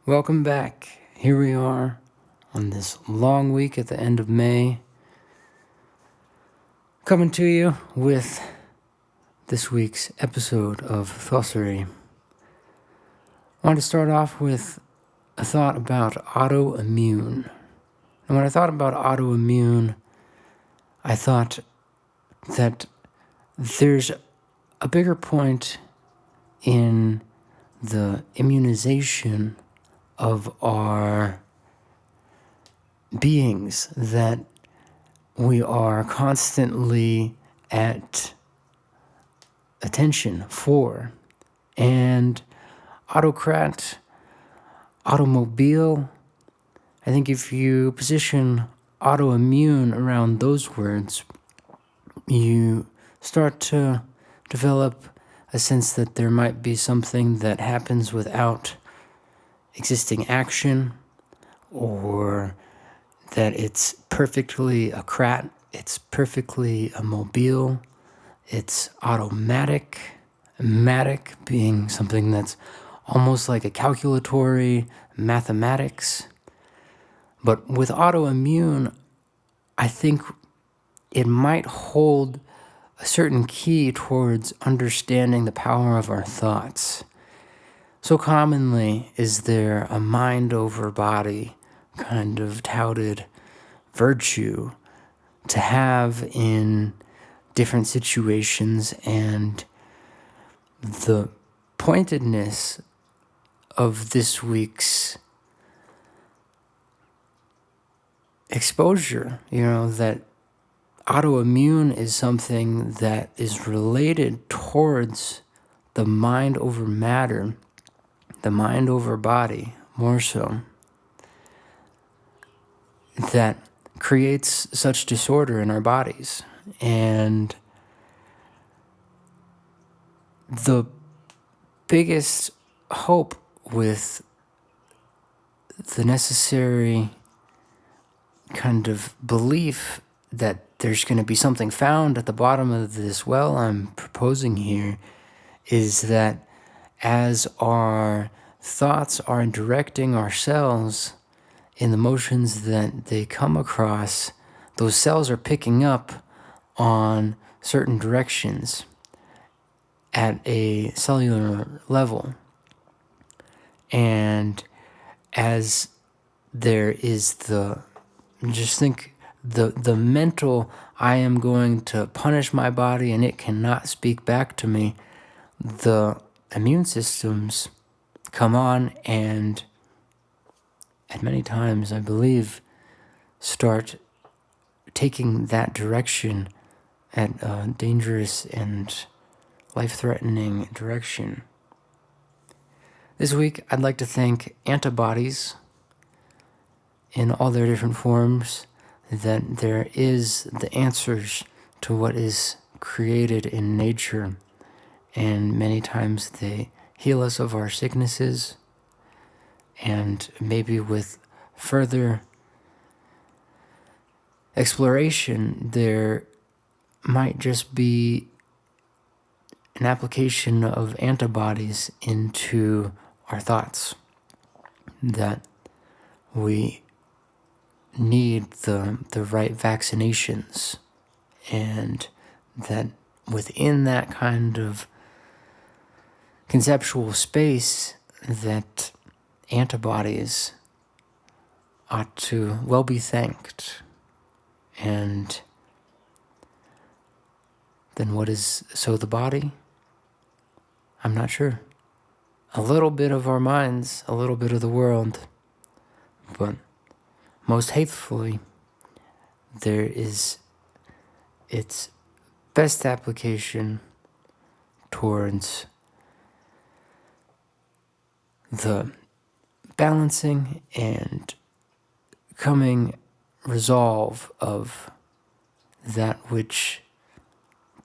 Welcome back. Here we are on this long week at the end of May, coming to you with this week's episode of Thossery. I want to start off with a thought about autoimmune. And when I thought about autoimmune, I thought that there's a bigger point in the immunization of our beings that we are constantly at attention for. And autocrat, automobile, I think if you position autoimmune around those words, you start to develop a sense that there might be something that happens without existing action, or that it's perfectly a crat, it's perfectly a mobile, it's automatic, matic being something that's almost like a calculatory mathematics. But with autoimmune, I think it might hold a certain key towards understanding the power of our thoughts. So commonly is there a mind over body kind of touted virtue to have in different situations, and the pointedness of this week's exposure, that autoimmune is something that is related towards the mind over matter, the mind over body, more so, that creates such disorder in our bodies. And the biggest hope with the necessary kind of belief that there's going to be something found at the bottom of this well I'm proposing here is that as our thoughts are directing our cells in the motions that they come across, those cells are picking up on certain directions at a cellular level. And as there is the mental, I am going to punish my body and it cannot speak back to me, the immune systems come on and at many times, I believe, start taking that direction at a dangerous and life-threatening direction. This week, I'd like to thank antibodies in all their different forms, that there is the answers to what is created in nature, and many times they heal us of our sicknesses, and maybe with further exploration, there might just be an application of antibodies into our thoughts, that we need the right vaccinations, and that within that kind of conceptual space, that antibodies ought to well be thanked. And then what is so the body? I'm not sure. A little bit of our minds, a little bit of the world, but most hatefully, there is its best application towards the balancing and coming resolve of that which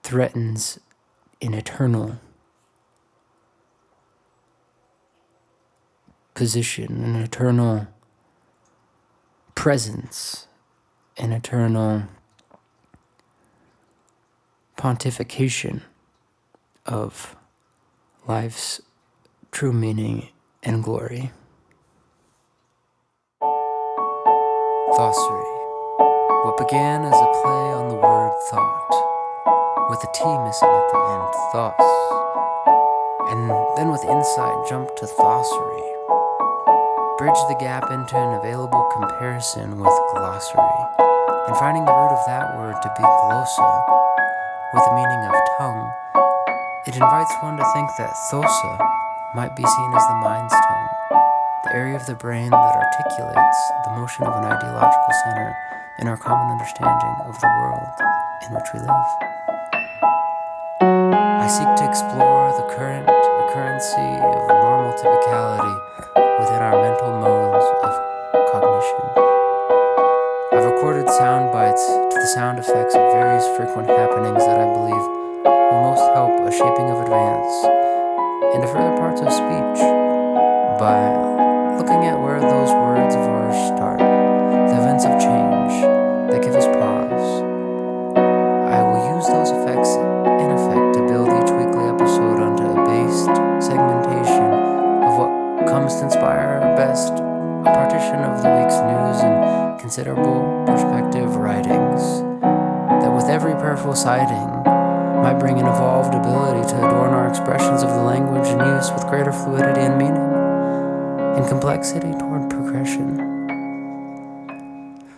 threatens an eternal position, an eternal presence, an eternal pontification of life's true meaning and glory. Glossary. What began as a play on the word thought, with a T missing at the end, thos, and then with insight jumped to glossary. Bridge the gap into an available comparison with glossary, and finding the root of that word to be glossa, with the meaning of tongue, it invites one to think that thosa might be seen as the mind's tongue, the area of the brain that articulates the motion of an ideological center in our common understanding of the world in which we live. I seek to explore the current occurrency of normal typicality within our mental modes of cognition. I've recorded sound bites to the sound effects of various frequent happenings that I believe will most help a shaping of advance into further parts of speech by looking at where those words of ours start, the events of change that give us pause. I will use those effects in effect to build each weekly episode onto a based segmentation of what comes to inspire best a partition of the week's news and considerable perspective writings that with every prayerful sighting might bring an evolved ability to adorn our expressions of the language in use with greater fluidity and meaning and complexity toward progression.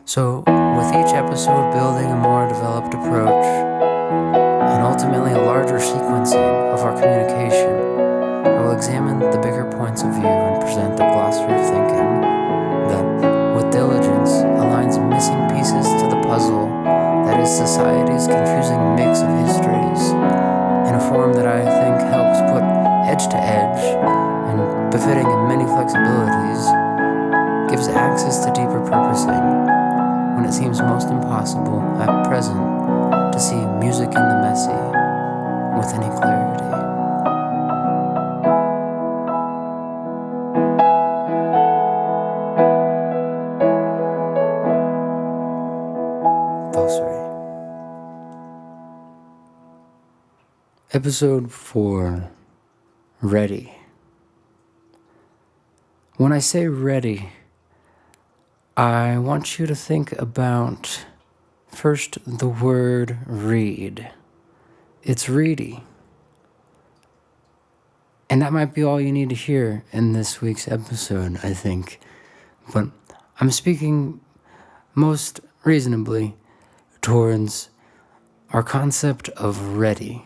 So, with each episode building a more developed approach and ultimately a larger sequencing of our communication, I will examine the bigger points of view and present a glossary of thinking that, with diligence, aligns missing pieces to the puzzle that is society's confusing mix of histories in a form that I think helps put edge to edge and befitting in many flexibilities, gives access to deeper purposing when it seems most impossible at present to see music in the messy with any clarity. Glossary. Episode 4. Ready. When I say ready, I want you to think about first the word read. It's ready. And that might be all you need to hear in this week's episode, I think. But I'm speaking most reasonably towards our concept of ready.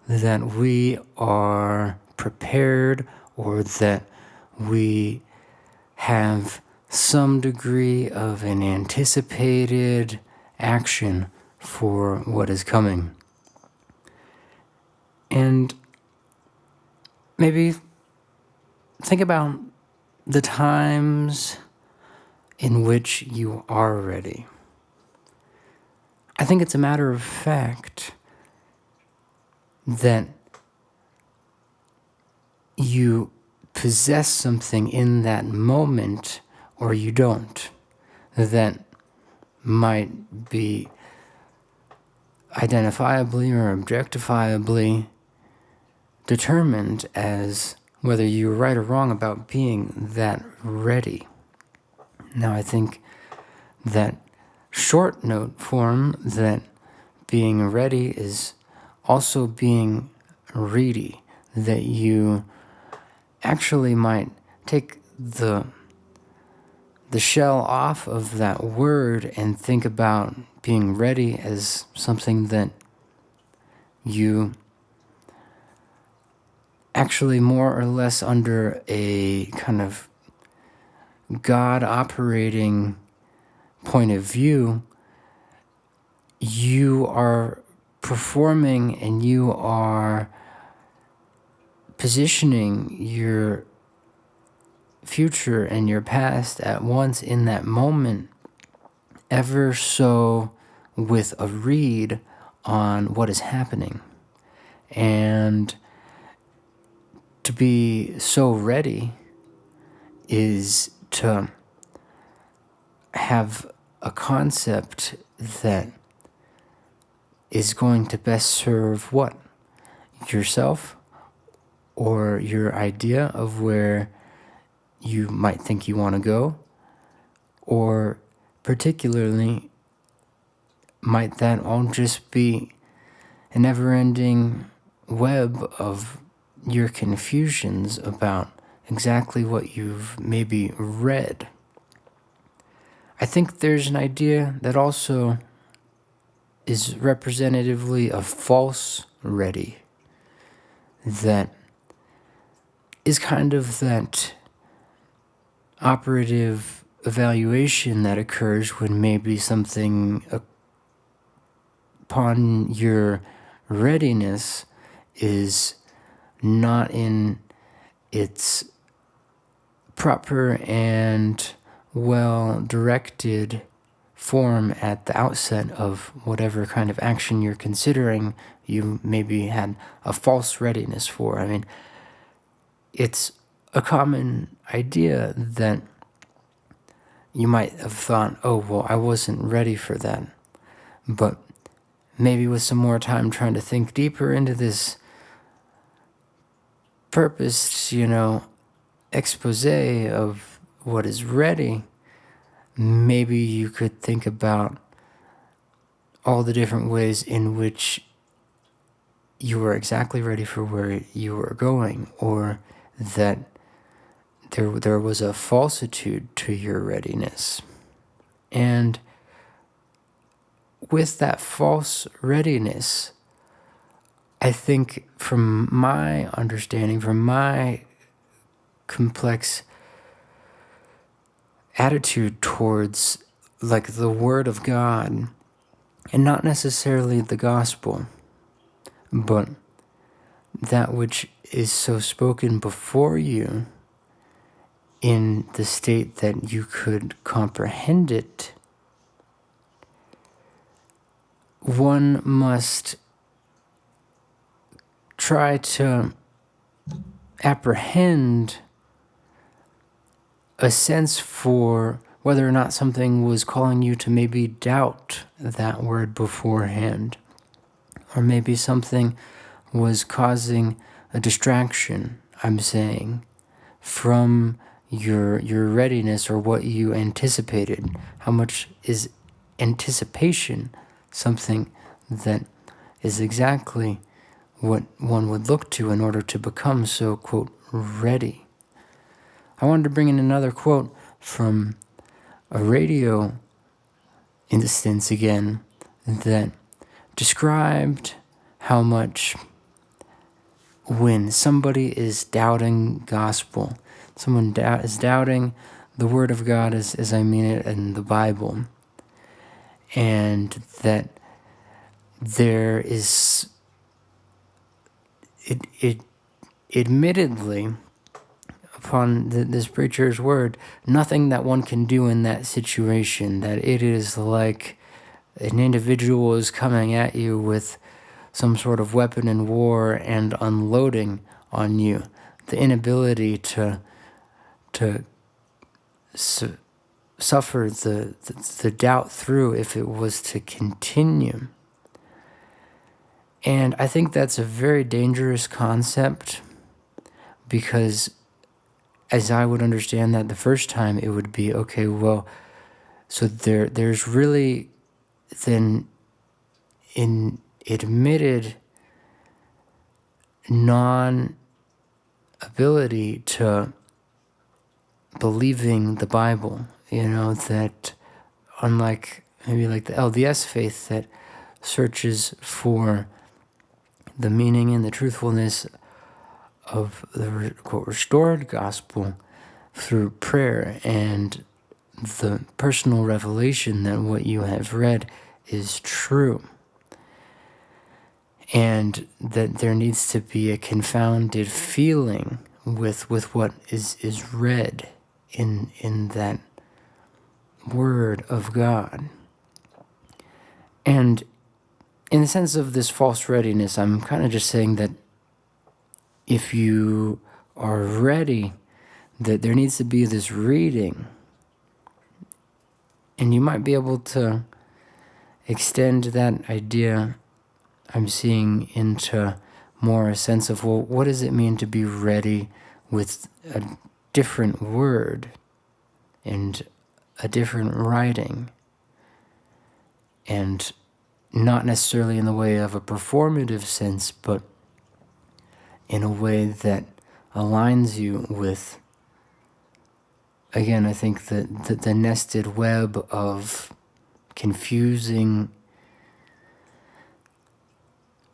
That we are prepared or that we have some degree of an anticipated action for what is coming. And maybe think about the times in which you are ready. I think it's a matter of fact that you possess something in that moment or you don't, that might be identifiably or objectifiably determined as whether you're right or wrong about being that ready. Now, I think that short note form that being ready is also being ready, that you actually might take the shell off of that word and think about being ready as something that you actually more or less under a kind of God operating point of view, you are performing and you are positioning your future and your past at once in that moment, ever so with a read on what is happening. And to be so ready is to have a concept that is going to best serve what? Yourself or your idea of where you might think you want to go, or particularly, might that all just be a never-ending web of your confusions about exactly what you've maybe read? I think there's an idea that also is representatively of false ready, that is kind of that operative evaluation that occurs when maybe something upon your readiness is not in its proper and well-directed form at the outset of whatever kind of action you're considering you maybe had a false readiness for. I mean, it's a common idea that you might have thought, oh, well, I wasn't ready for that. But maybe with some more time trying to think deeper into this purposed, expose of what is ready, maybe you could think about all the different ways in which you were exactly ready for where you were going, or that there was a falsitude to your readiness. And with that false readiness, I think from my understanding, from my complex attitude towards the Word of God, and not necessarily the gospel, but that which is so spoken before you in the state that you could comprehend it, one must try to apprehend a sense for whether or not something was calling you to maybe doubt that word beforehand, or maybe something was causing a distraction, I'm saying, from your readiness or what you anticipated. How much is anticipation something that is exactly what one would look to in order to become so, quote, ready? I wanted to bring in another quote from a radio instance again that described how much when somebody is doubting gospel, someone is doubting the Word of God as I mean it in the Bible, and that there is, it admittedly, upon this preacher's word, nothing that one can do in that situation, that it is like an individual is coming at you with some sort of weapon in war and unloading on you. The inability to suffer the doubt through if it was to continue. And I think that's a very dangerous concept, because as I would understand that the first time, it would be, okay, well, so there's really then an admitted non-ability to believing the Bible, that unlike maybe like the LDS faith that searches for the meaning and the truthfulness of the, quote, restored gospel through prayer and the personal revelation that what you have read is true, and that there needs to be a confounded feeling with what is read in that Word of God. And in the sense of this false readiness, I'm kind of just saying that if you are ready, that there needs to be this reading, and you might be able to extend that idea I'm seeing into more a sense of, well, what does it mean to be ready with a different word and a different writing, and not necessarily in the way of a performative sense, but in a way that aligns you with, again, I think that the nested web of confusing,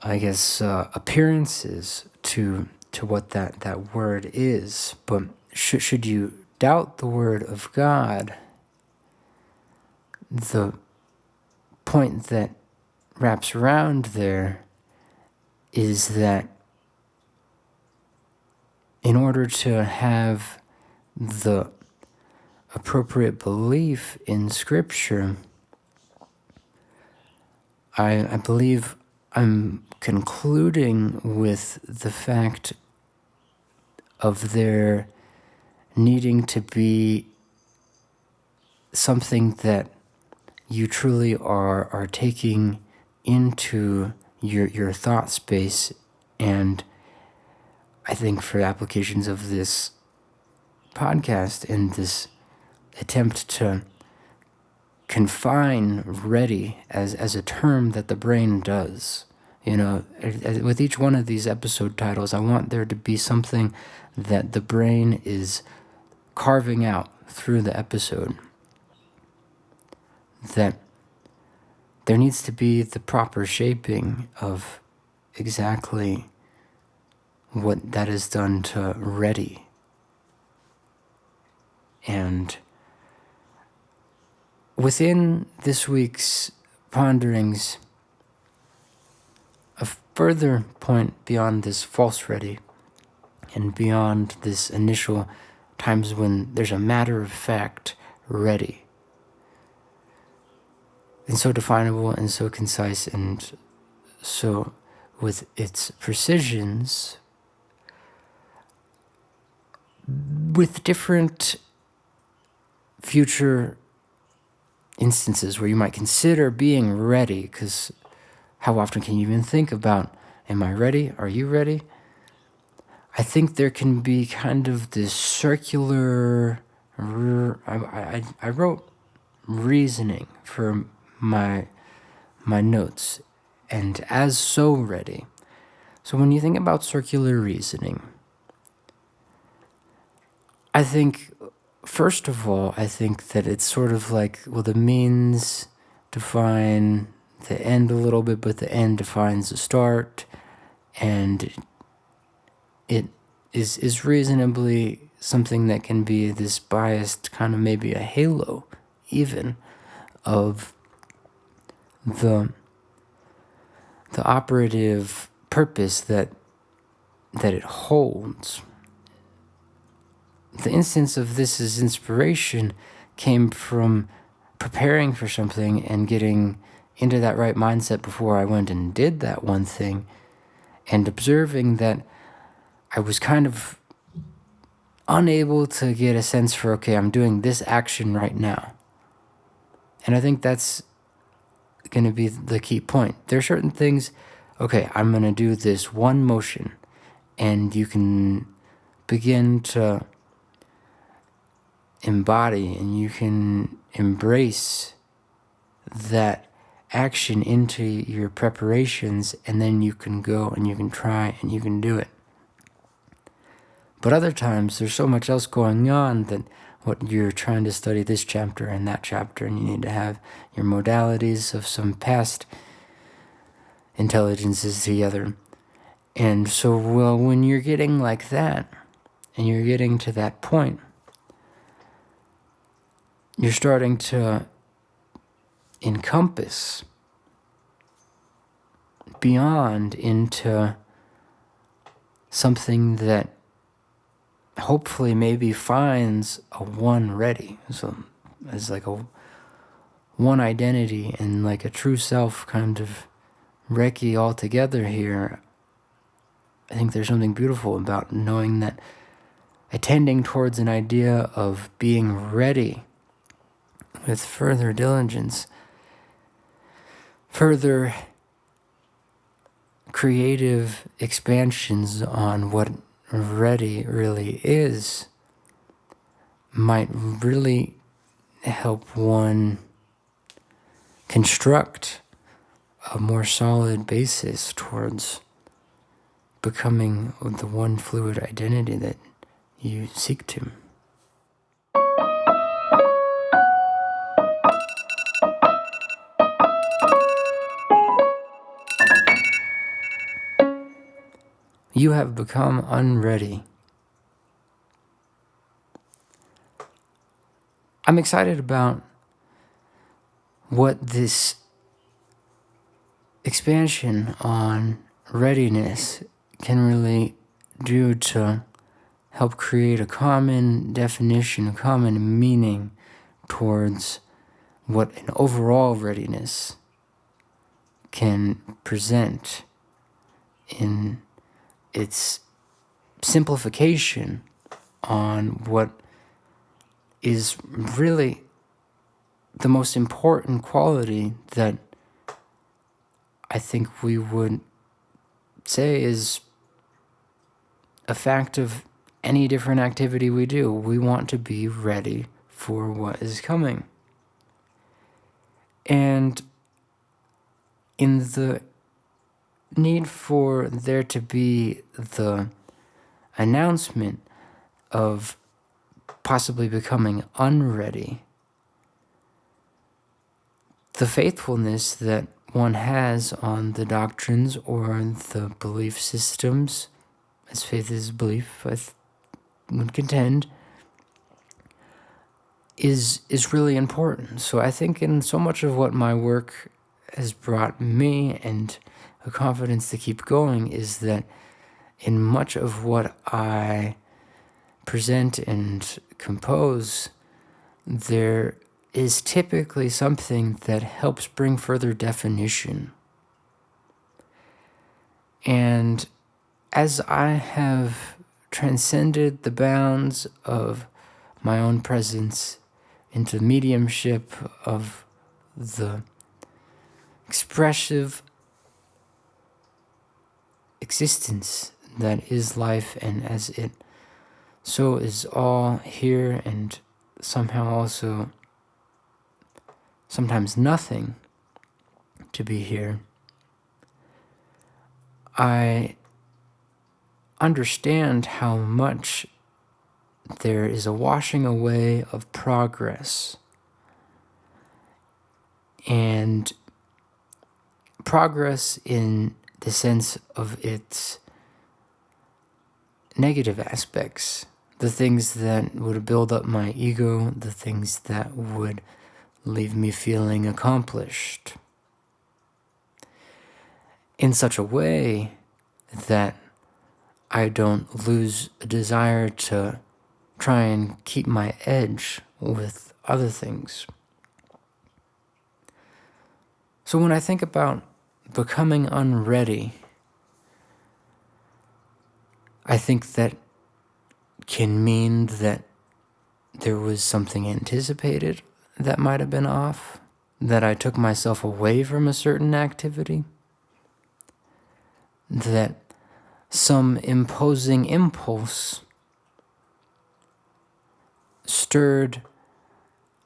I guess, appearances to what that word is. But should you doubt the word of God, the point that wraps around there is that in order to have the appropriate belief in Scripture, I believe I'm concluding with the fact of there needing to be something that you truly are taking into your thought space. And I think for applications of this podcast and this attempt to confine ready as a term that the brain does, with each one of these episode titles, I want there to be something that the brain is carving out through the episode, that there needs to be the proper shaping of exactly what that is done to ready. And within this week's ponderings, a further point beyond this false ready and beyond this initial times when there's a matter of fact ready, and so definable and so concise and so with its precisions, with different future instances where you might consider being ready, because how often can you even think about, am I ready? Are you ready? I think there can be kind of this circular, I wrote reasoning for my notes, and as so ready. So when you think about circular reasoning, I think, first of all, I think that it's sort of like, well, the means define the end a little bit, but the end defines the start, and it is reasonably something that can be this biased kind of maybe a halo even of the operative purpose that it holds. The instance of this as inspiration came from preparing for something and getting into that right mindset before I went and did that one thing, and observing that I was kind of unable to get a sense for, okay, I'm doing this action right now. And I think that's going to be the key point. There are certain things, okay, I'm going to do this one motion, and you can begin to embody and you can embrace that action into your preparations, and then you can go and you can try and you can do it. But other times there's so much else going on that what you're trying to study this chapter and that chapter, and you need to have your modalities of some past intelligences together. And so, well, when you're getting like that and you're getting to that point, you're starting to encompass beyond into something that hopefully maybe finds a one ready. So as like a one identity and like a true self kind of recce all together here. I think there's something beautiful about knowing that attending towards an idea of being ready with further diligence, further creative expansions on what ready really is, might really help one construct a more solid basis towards becoming the one fluid identity that you seek to. You have become unready. I'm excited about what this expansion on readiness can really do to help create a common definition, a common meaning towards what an overall readiness can present in its simplification on what is really the most important quality that I think we would say is a fact of any different activity we do. We want to be ready for what is coming. And in the need for there to be the announcement of possibly becoming unready, the faithfulness that one has on the doctrines or the belief systems, as faith is belief, I would contend, is really important. So I think in so much of what my work has brought me and a confidence to keep going is that in much of what I present and compose, there is typically something that helps bring further definition. And as I have transcended the bounds of my own presence into mediumship of the expressive existence that is life, and as it so is all here and somehow also sometimes nothing to be here, I understand how much there is a washing away of progress. And progress in the sense of its negative aspects, the things that would build up my ego, the things that would leave me feeling accomplished, in such a way that I don't lose a desire to try and keep my edge with other things. So when I think about becoming unready, I think that can mean that there was something anticipated that might have been off, that I took myself away from a certain activity, that some imposing impulse stirred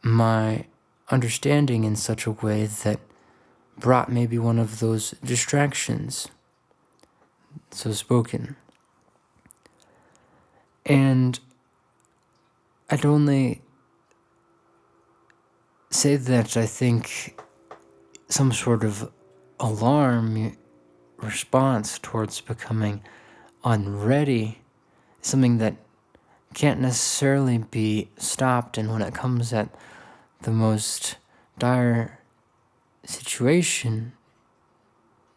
my understanding in such a way that brought maybe one of those distractions, so spoken. And I'd only say that I think some sort of alarm response towards becoming unready is something that can't necessarily be stopped, and when it comes at the most dire situation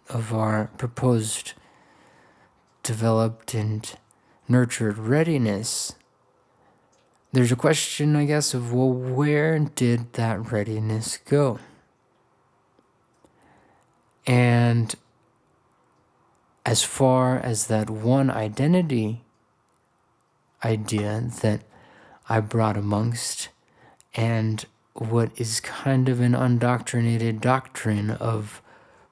of our proposed developed and nurtured readiness, there's a question, I guess, of, well, where did that readiness go? And as far as that one identity idea that I brought amongst, and what is kind of an undoctrinated doctrine of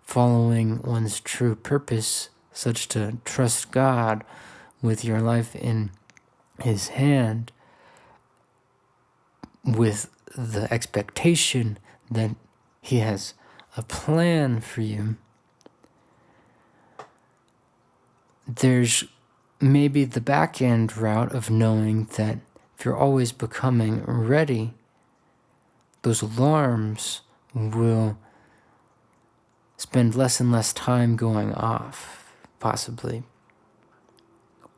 following one's true purpose, such to trust God with your life in His hand, with the expectation that he has a plan for you, there's maybe the back end route of knowing that if you're always becoming ready, those alarms will spend less and less time going off, possibly.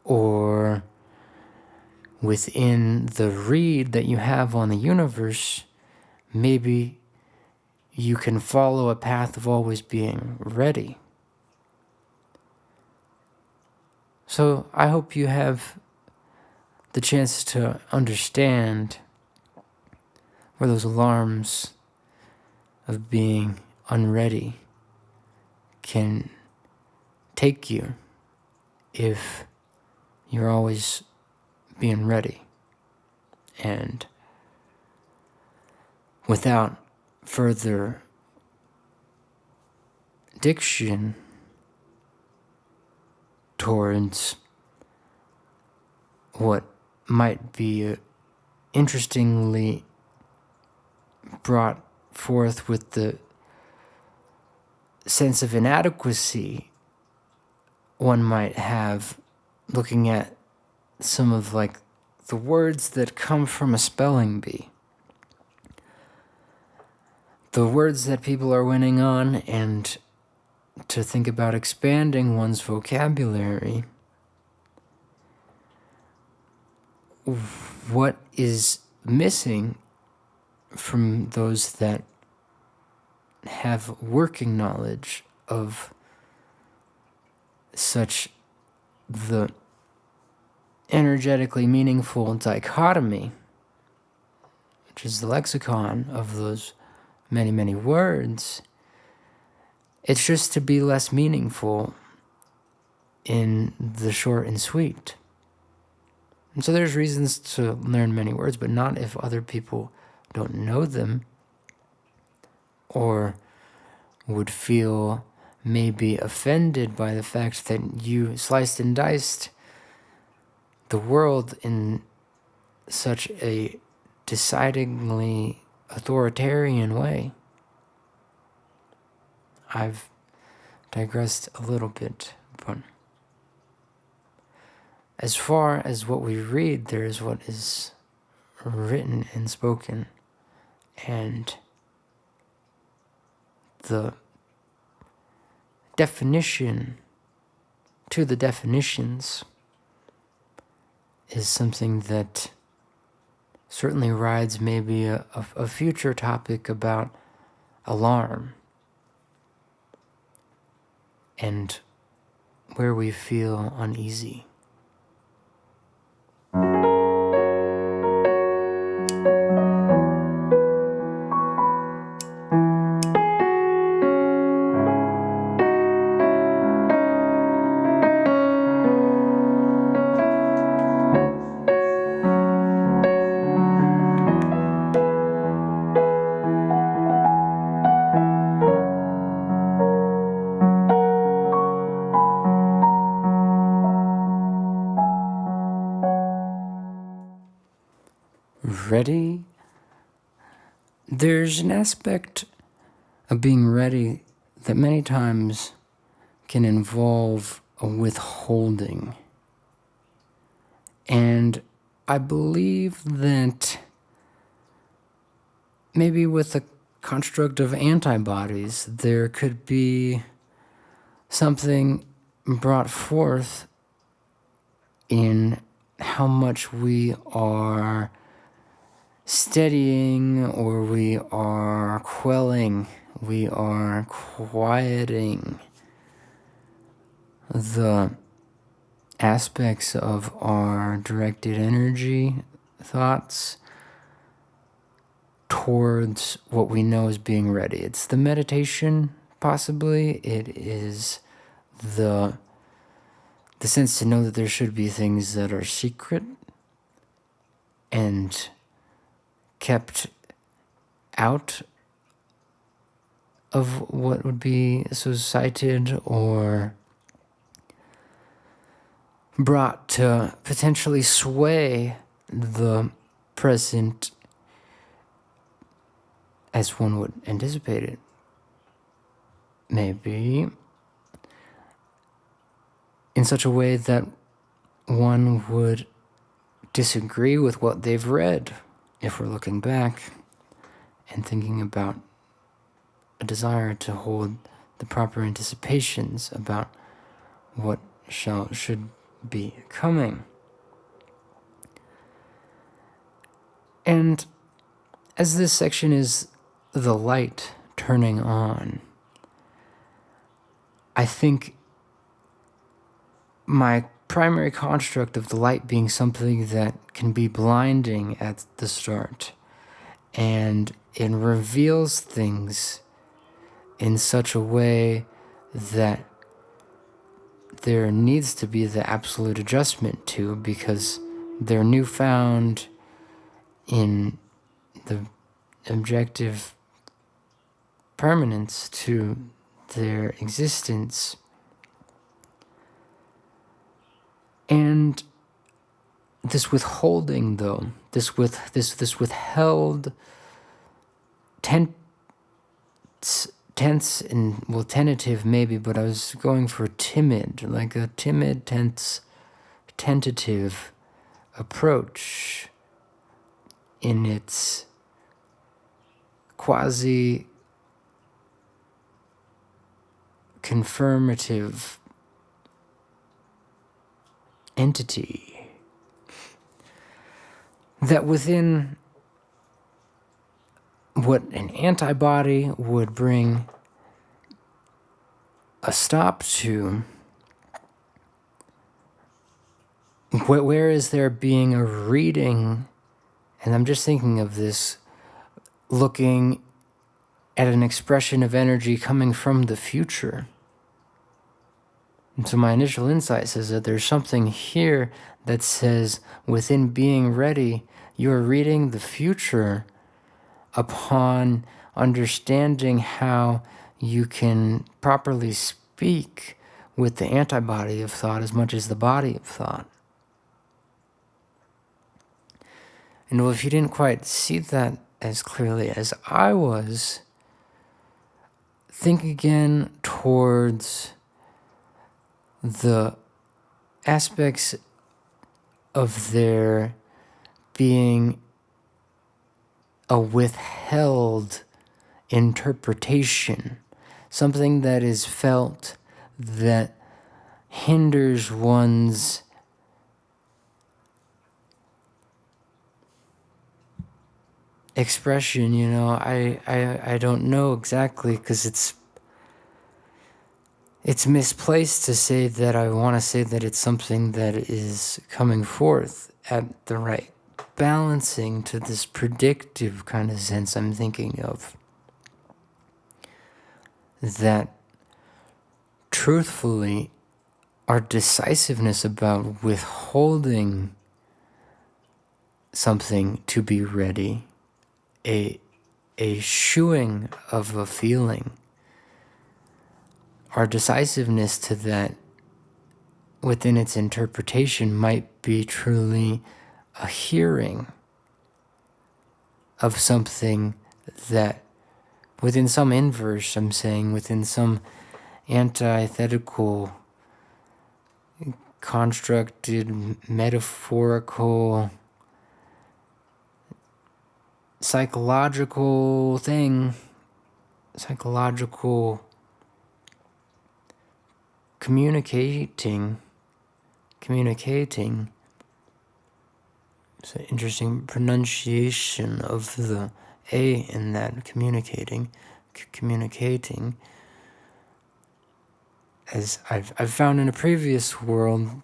Or within the read that you have on the universe, maybe you can follow a path of always being ready. So I hope you have the chance to understand where those alarms of being unready can take you if you're always being ready. And without further diction towards what might be interestingly brought forth with the sense of inadequacy one might have looking at some of like the words that come from a spelling bee. The words that people are winning on, and to think about expanding one's vocabulary. What is missing from those that have working knowledge of such the energetically meaningful dichotomy, which is the lexicon of those many, many words, it's just to be less meaningful in the short and sweet. And so there's reasons to learn many words, but not if other people don't know them or would feel maybe offended by the fact that you sliced and diced the world in such a decidedly authoritarian way. I've digressed a little bit, but as far as what we read, there is what is written and spoken, and the definition to the definitions is something that certainly rides maybe a future topic about alarm and where we feel uneasy. Ready? There's an aspect of being ready that many times can involve a withholding. And I believe that maybe with the construct of antibodies, there could be something brought forth in how much we are steadying, or we are quelling, we are quieting the aspects of our directed energy thoughts towards what we know as being ready. It's the meditation, possibly. It is the sense to know that there should be things that are secret and kept out of what would be cited or brought to potentially sway the present as one would anticipate it. Maybe in such a way that one would disagree with what they've read, if we're looking back and thinking about a desire to hold the proper anticipations about what should be coming. And as this section is the light turning on, I think my primary construct of the light being something that can be blinding at the start, and it reveals things in such a way that there needs to be the absolute adjustment to, because they're newfound in the objective permanence to their existence. And this withholding, though, this withheld tense and, well, tentative maybe, but I was going for timid, like a timid, tense, tentative approach in its quasi-confirmative entity, that within what an antibody would bring a stop to, where is there being a reading, and I'm just thinking of this, looking at an expression of energy coming from the future. And so my initial insight says that there's something here that says, within being ready, you're reading the future upon understanding how you can properly speak with the antibody of thought as much as the body of thought. And well, if you didn't quite see that as clearly as I was, think again towards the aspects of there being a withheld interpretation, something that is felt that hinders one's expression. I don't know exactly, because it's misplaced to say that. I want to say that it's something that is coming forth at the right balancing to this predictive kind of sense I'm thinking of. That truthfully, our decisiveness about withholding something to be ready, a shooing of a feeling, our decisiveness to that within its interpretation might be truly a hearing of something that, within some inverse, I'm saying, within some antithetical, constructed, metaphorical, psychological communicating. It's an interesting pronunciation of the A in that, communicating, as I've found in a previous word,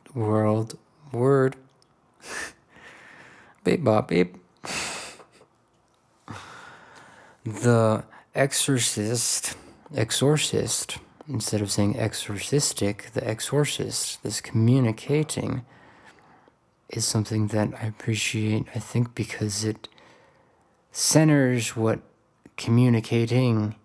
beep bop beep, the exorcist, instead of saying exorcistic, the exorcist, this communicating, is something that I appreciate, I think, because it centers what communicating,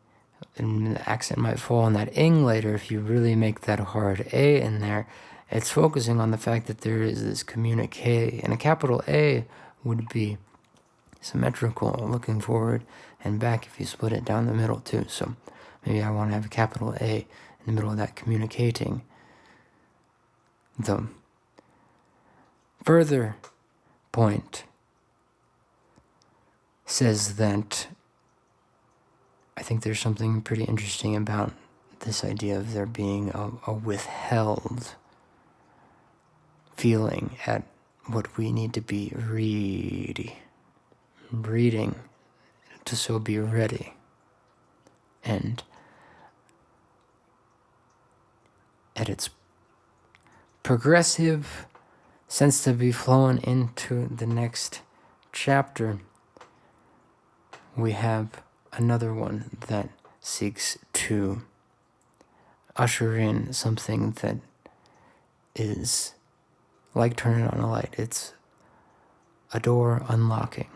and the accent might fall on that ing later if you really make that hard A in there. It's focusing on the fact that there is this communique, and a capital A would be symmetrical, looking forward and back if you split it down the middle too. So maybe I want to have a capital A in the middle of that, communicating. The further point says that I think there's something pretty interesting about this idea of there being a withheld feeling at what we need to be reading to so be ready. And at its progressive sense to be flown into the next chapter, we have another one that seeks to usher in something that is like turning on a light. It's a door unlocking.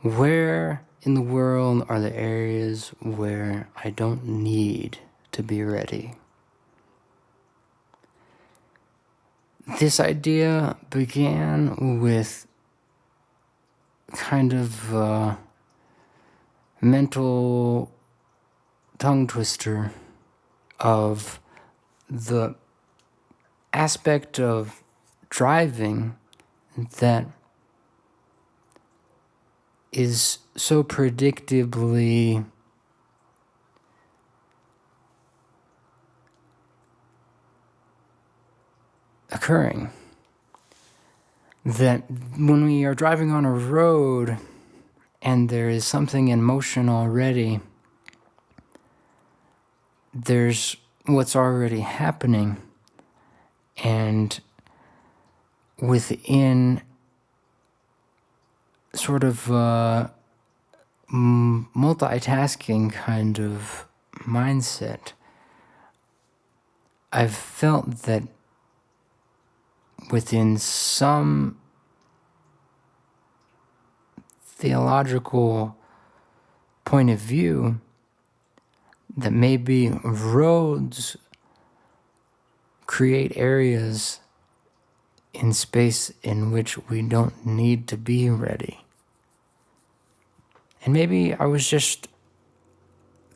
Where in the world are the areas where I don't need to be ready? This idea began with kind of a mental tongue twister of the aspect of driving that is so predictably occurring that when we are driving on a road and there is something in motion already, there's what's already happening, and within sort of multitasking kind of mindset, I've felt that within some theological point of view, that maybe roads create areas in space in which we don't need to be ready. And maybe I was just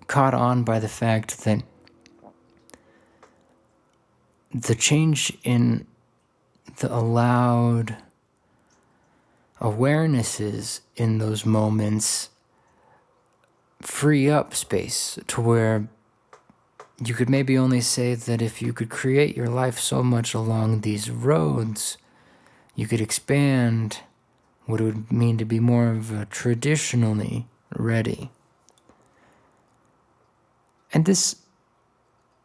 caught on by the fact that the change in the allowed awarenesses in those moments free up space to where you could maybe only say that if you could create your life so much along these roads, you could expand what it would mean to be more of a traditionally ready. And this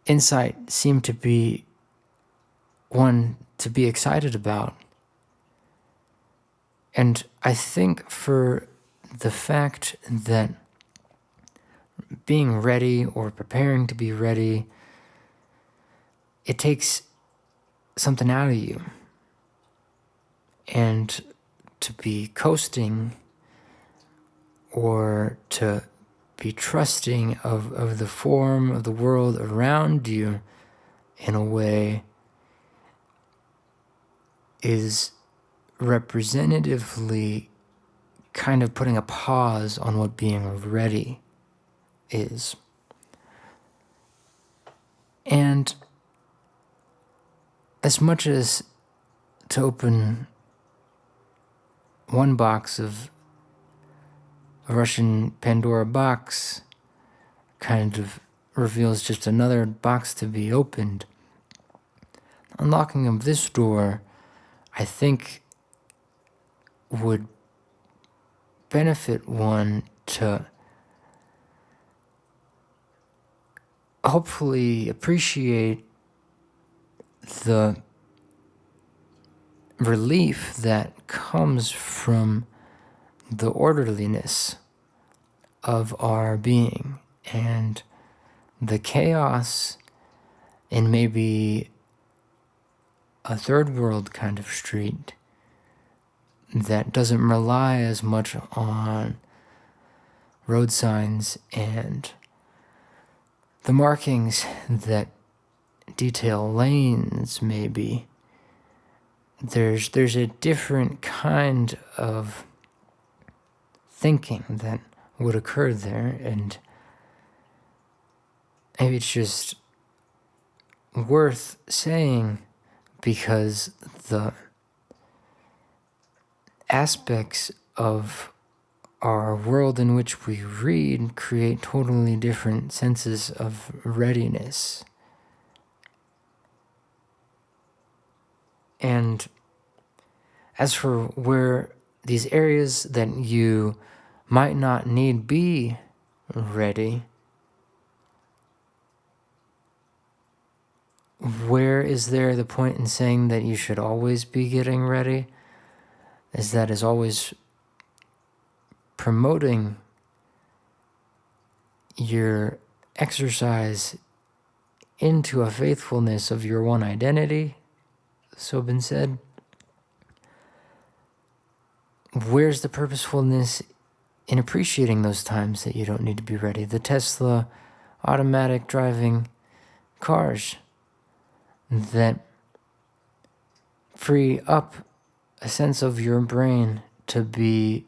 insight seemed to be one to be excited about. And I think for the fact that being ready or preparing to be ready, it takes something out of you. And to be coasting or to be trusting of the form of the world around you in a way is representatively kind of putting a pause on what being ready is. And as much as to open one box of a Russian Pandora box kind of reveals just another box to be opened, unlocking of this door, I think, would benefit one to hopefully appreciate the relief that comes from the orderliness of our being and the chaos in maybe a third world kind of street that doesn't rely as much on road signs and the markings that detail lanes. Maybe there's a different kind of thinking that would occur there, and maybe it's just worth saying because the aspects of our world in which we read create totally different senses of readiness. And as for where these areas that you might not need be ready, where is there the point in saying that you should always be getting ready? Is that is always promoting your exercise into a faithfulness of your one identity, so been said. Where's the purposefulness in appreciating those times that you don't need to be ready? The Tesla automatic driving cars that free up a sense of your brain to be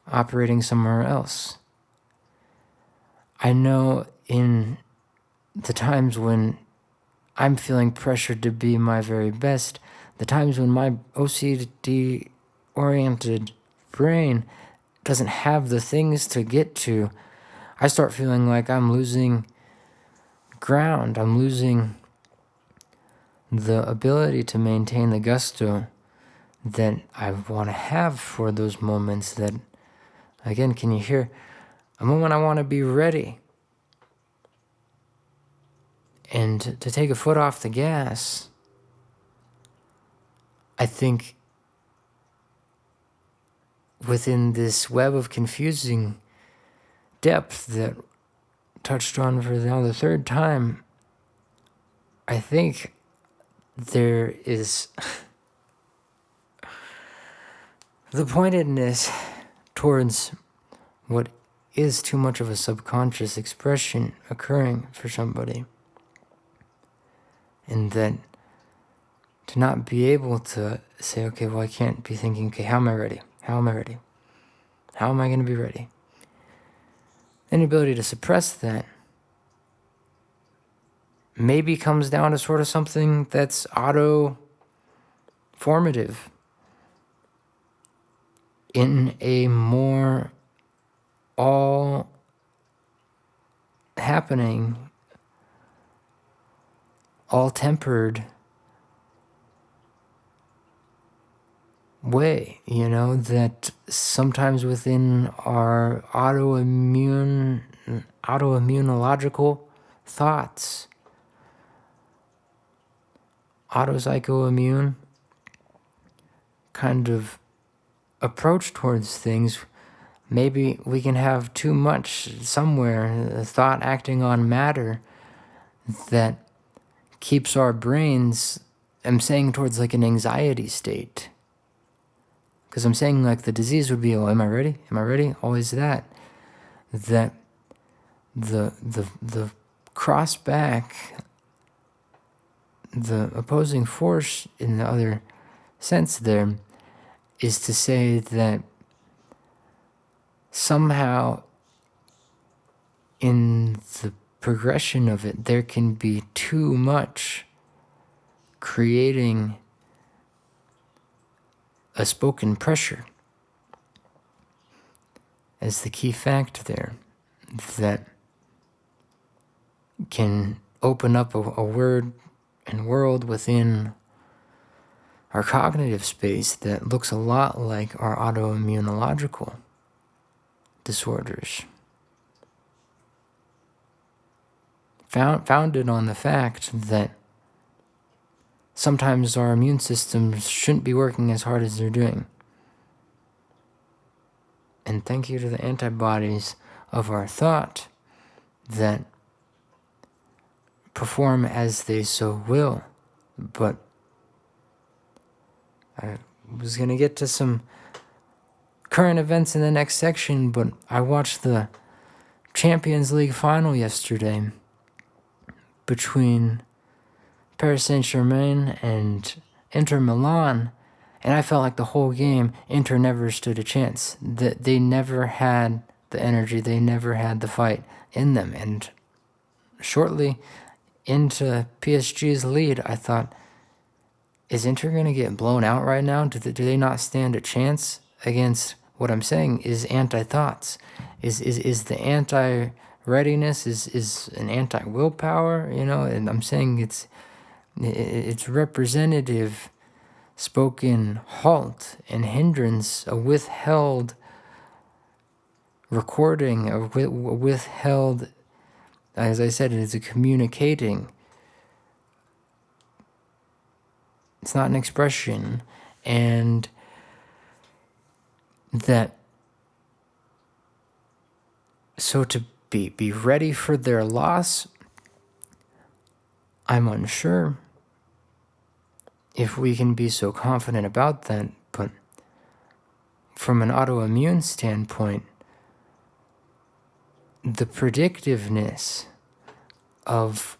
operating somewhere else. I know in the times when I'm feeling pressured to be my very best, the times when my OCD-oriented brain doesn't have the things to get to, I start feeling like I'm losing ground. I'm losing the ability to maintain the gusto that I want to have for those moments that, again, can you hear? A moment I want to be ready. And to take a foot off the gas, I think within this web of confusing depth that touched on for now the third time, I think there is the pointedness towards what is too much of a subconscious expression occurring for somebody. And that to not be able to say, okay, well, I can't be thinking, okay, how am I ready? How am I ready? How am I going to be ready? Any ability to suppress that maybe comes down to sort of something that's auto-formative in a more all-happening, all-tempered way, that sometimes within our autoimmunological thoughts, autopsychoimmune kind of approach towards things, maybe we can have too much somewhere, a thought acting on matter that keeps our brains, I'm saying towards like an anxiety state. Because I'm saying like the disease would be, oh, am I ready? Am I ready? Always that the cross back, the opposing force in the other sense there is to say that somehow in the progression of it, there can be too much creating a spoken pressure as the key fact there that can open up a word and world within our cognitive space that looks a lot like our autoimmunological disorders. Founded on the fact that sometimes our immune systems shouldn't be working as hard as they're doing. And thank you to the antibodies of our thought that perform as they so will. But I was going to get to some current events in the next section, but I watched the Champions League final yesterday between Paris Saint-Germain and Inter Milan, and I felt like the whole game, Inter never stood a chance. They never had the energy, they never had the fight in them. And shortly into PSG's lead, I thought, is Inter going to get blown out right now? Do they not stand a chance against what I'm saying is anti-thoughts? Is the anti-readiness, is an anti-willpower, and I'm saying it's representative spoken halt and hindrance, a withheld recording, a withheld, as I said, it is a communicating. It's not an expression. And that, so to be ready for their loss, I'm unsure if we can be so confident about that. But from an autoimmune standpoint, the predictiveness of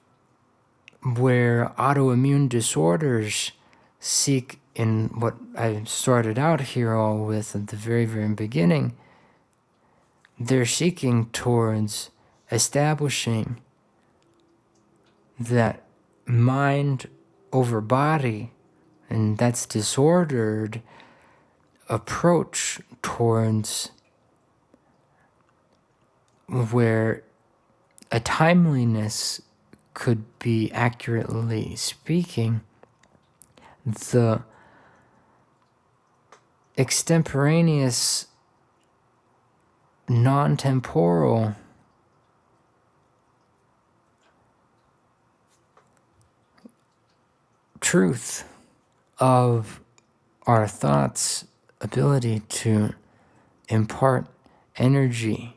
where autoimmune disorders seek, in what I started out here all with at the very, very beginning, they're seeking towards establishing that mind over body, and that's disordered approach towards where a timeliness could be, accurately speaking, the extemporaneous, non-temporal truth of our thoughts' ability to impart energy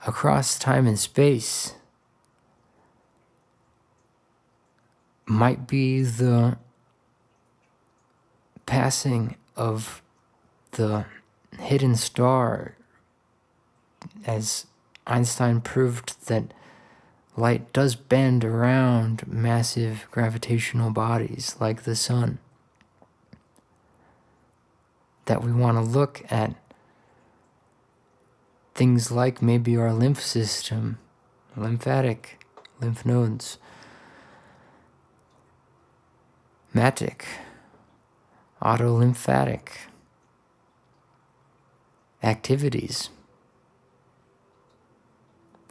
across time and space might be the passing of the hidden star, as Einstein proved that light does bend around massive gravitational bodies like the sun. That we want to look at things like maybe our lymph system, lymphatic, lymph nodes, matic, autolymphatic activities,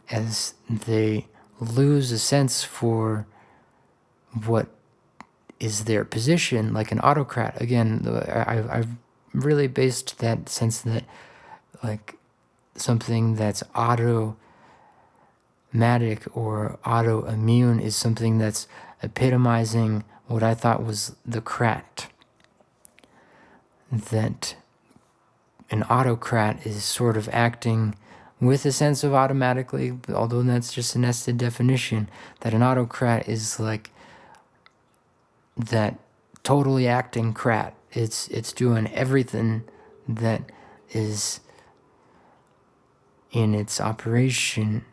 as they lose a sense for what is their position, like an autocrat. Again, I've really based that sense that, like, something that's automatic or autoimmune is something that's epitomizing what I thought was the crat. That an autocrat is sort of acting with a sense of automatically, although that's just a nested definition, that an autocrat is like that totally acting crat. It's doing everything that is in its operation,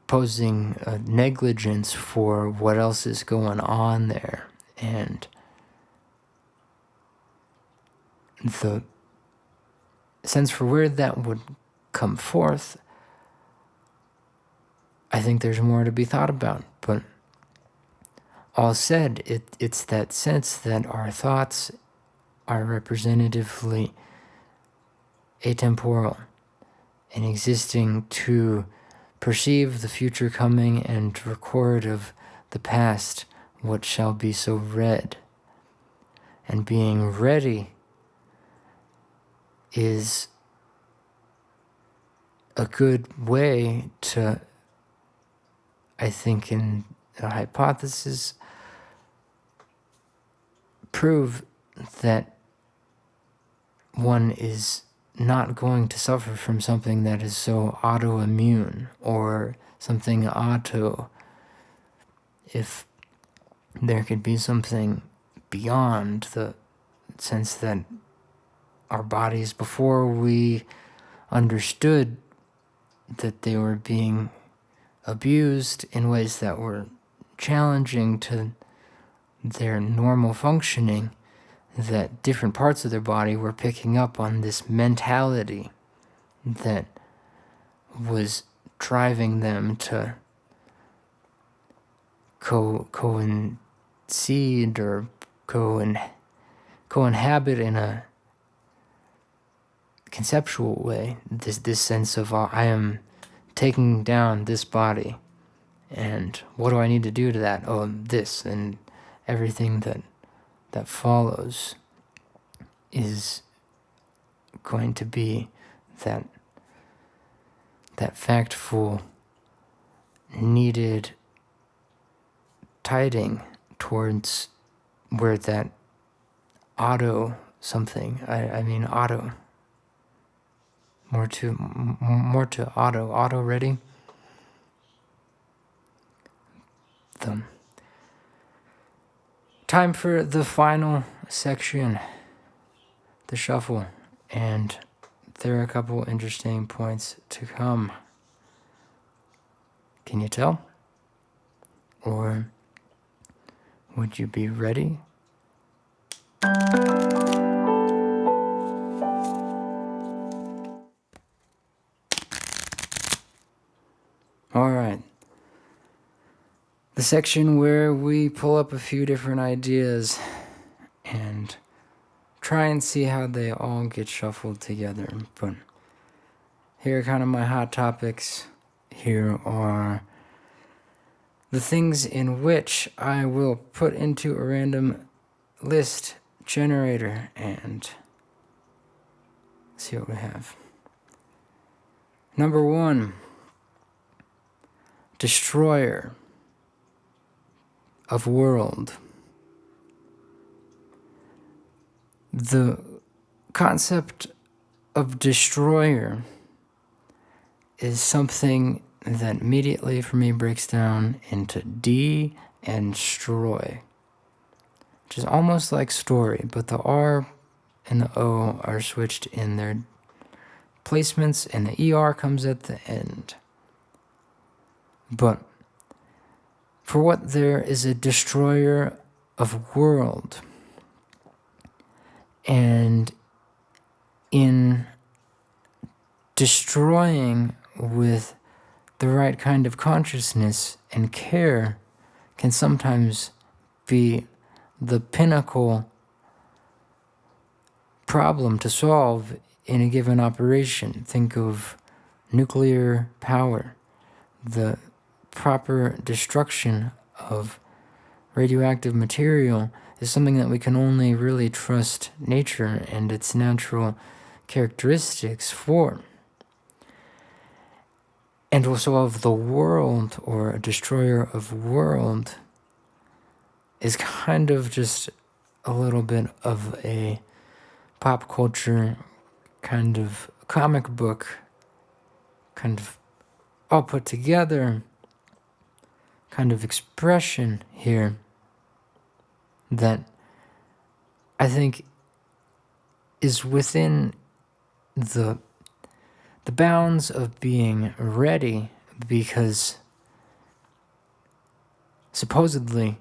posing a negligence for what else is going on there. And the sense for where that would come forth, I think there's more to be thought about. But all said, it's that sense that our thoughts are representatively atemporal and existing to perceive the future coming and record of the past what shall be so read. And being ready is a good way to, I think, in hypotheses prove that one is not going to suffer from something that is so autoimmune or something if there could be something beyond the sense that our bodies, before we understood that they were being abused in ways that were challenging to their normal functioning, that different parts of their body were picking up on this mentality that was driving them to coincide or co-inhabit in a conceptual way this sense of I am taking down this body, and what do I need to do to that? Oh, this, and everything that follows is going to be that factful, needed tiding towards where that auto something, I mean auto, more to auto ready. Time for the final section, the shuffle, and there are a couple interesting points to come. Can you tell? Or would you be ready? All right. The section where we pull up a few different ideas and try and see how they all get shuffled together. But here are kind of my hot topics. Here are the things in which I will put into a random list generator and see what we have. Number 1, destroyer of world. The concept of destroyer is something that immediately for me breaks down into D and stroy, which is almost like story, but the R and the O are switched in their placements and the ER comes at the end. But for what there is a destroyer of world, and in destroying with the right kind of consciousness and care can sometimes be the pinnacle problem to solve in a given operation. Think of nuclear power. The proper destruction of radioactive material is something that we can only really trust nature and its natural characteristics for. And also of the world, or a destroyer of world, is kind of just a little bit of a pop culture, kind of comic book, kind of all put together kind of expression here that I think is within the bounds of being ready, because supposedly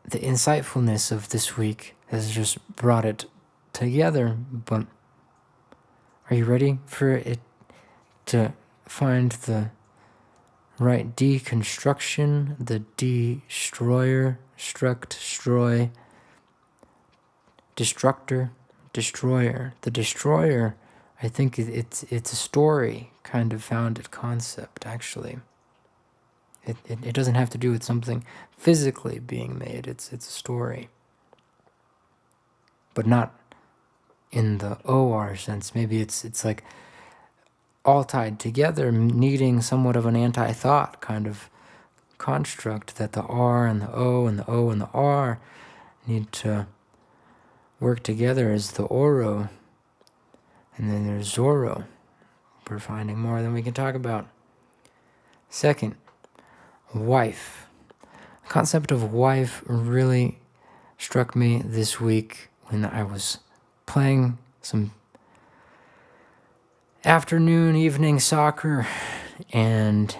the insightfulness of this week has just brought it together. But are you ready for it to find the right deconstruction, the destroyer, destroy, destructor, destroyer? The destroyer, I think it's a story kind of founded concept, actually. It doesn't have to do with something physically being made. It's a story. But not in the OR sense. Maybe it's like all tied together, needing somewhat of an anti-thought kind of construct that the R and the O and the O and the R need to work together as the Oro. And then there's Zorro. We're finding more than we can talk about. Second, wife. The concept of wife really struck me this week when I was playing some afternoon, evening soccer, and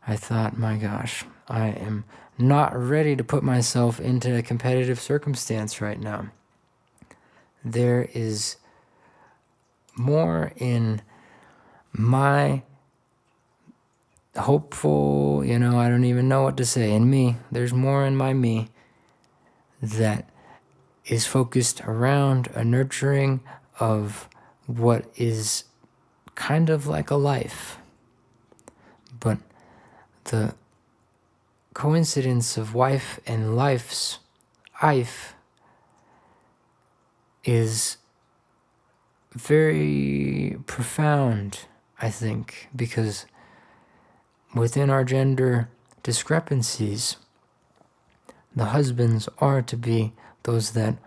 I thought, my gosh, I am not ready to put myself into a competitive circumstance right now. There is more in my hopeful, I don't even know what to say, in me. There's more in my me that is focused around a nurturing of what is kind of like a life. But the coincidence of wife and life's life is very profound, I think, because within our gender discrepancies, the husbands are to be those that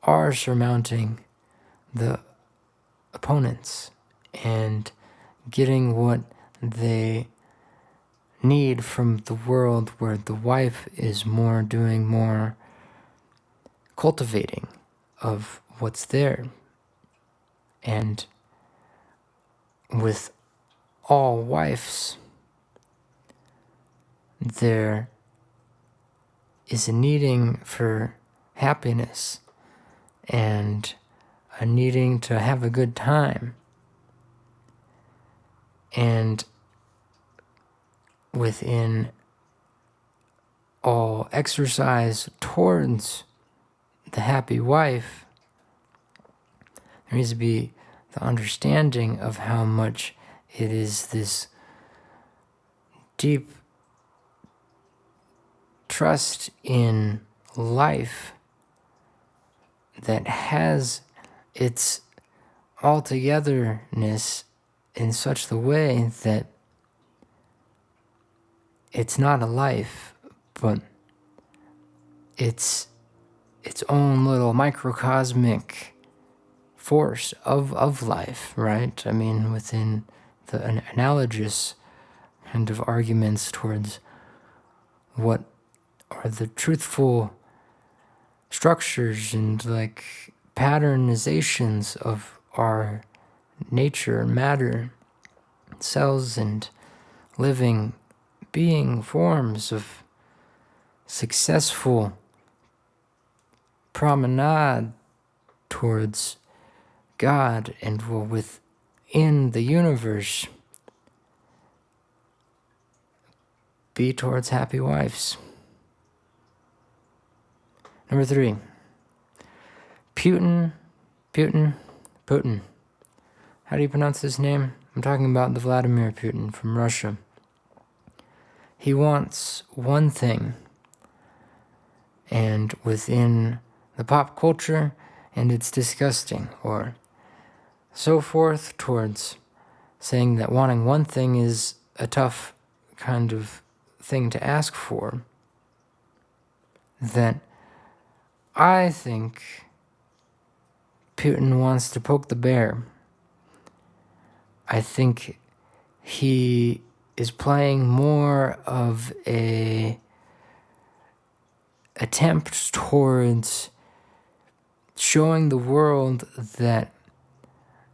are surmounting the opponents and getting what they need from the world, where the wife is doing more cultivating of what's there. And with all wives, there is a needing for happiness and a needing to have a good time. And within all exercise towards the happy wife, there needs to be the understanding of how much it is this deep trust in life that has its altogether-ness in such the way that it's not a life, but it's its own little microcosmic force of life, right? I mean, within the analogous kind of arguments towards what are the truthful structures and like patternizations of our nature and matter, cells and living being forms of successful promenade towards God and within the universe be towards happy wives. Number 3, Putin. How do you pronounce his name? I'm talking about the Vladimir Putin from Russia. He wants one thing, and within the pop culture, and it's disgusting, or so forth, towards saying that wanting one thing is a tough kind of thing to ask for, that I think Putin wants to poke the bear. I think he is playing more of a attempt towards showing the world that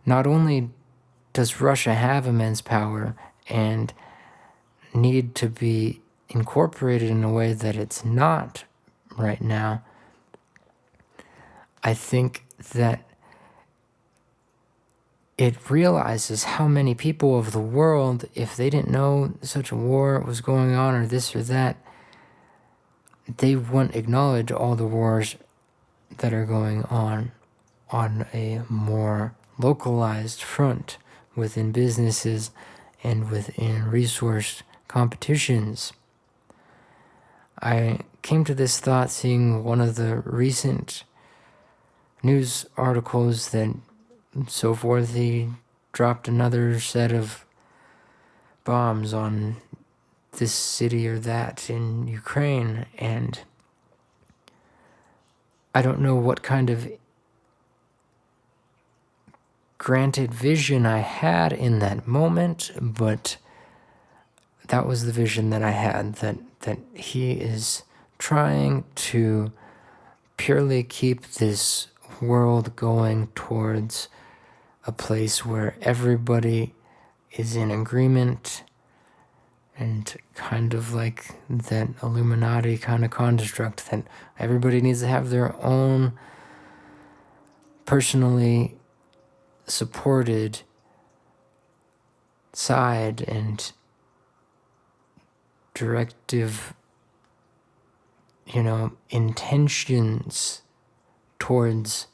not only does Russia have immense power and need to be incorporated in a way that it's not right now, I think that it realizes how many people of the world, if they didn't know such a war was going on or this or that, they wouldn't acknowledge all the wars that are going on a more localized front within businesses and within resource competitions. I came to this thought seeing one of the recent news articles that so forth, he dropped another set of bombs on this city or that in Ukraine, and I don't know what kind of granted vision I had in that moment, but that was the vision that I had, that he is trying to purely keep this world going towards a place where everybody is in agreement, and kind of like that Illuminati kind of construct that everybody needs to have their own personally supported side and directive, intentions towards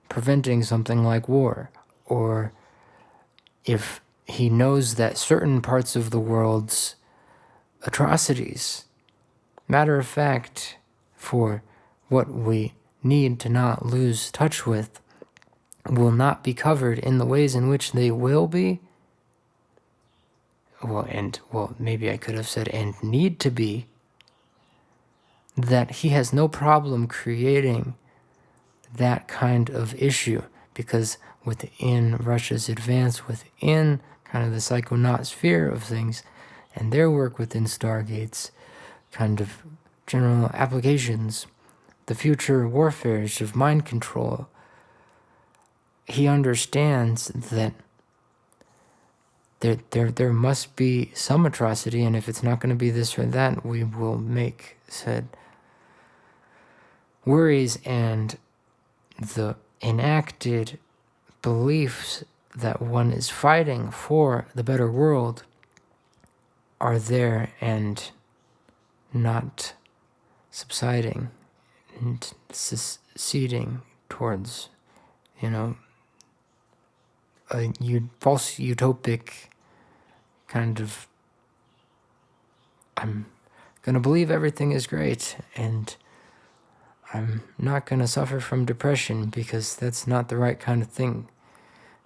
preventing something like war. Or if he knows that certain parts of the world's atrocities, matter of fact, for what we need to not lose touch with, will not be covered in the ways in which they will be, maybe I could have said and need to be, that he has no problem creating that kind of issue, because within Russia's advance, within kind of the psychonaut sphere of things, and their work within Stargate's kind of general applications, the future warfares of mind control, he understands that there must be some atrocity, and if it's not going to be this or that, we will make said worries and the enacted beliefs that one is fighting for the better world are there and not subsiding and seceding towards, a false utopic kind of, I'm going to believe everything is great and I'm not going to suffer from depression, because that's not the right kind of thing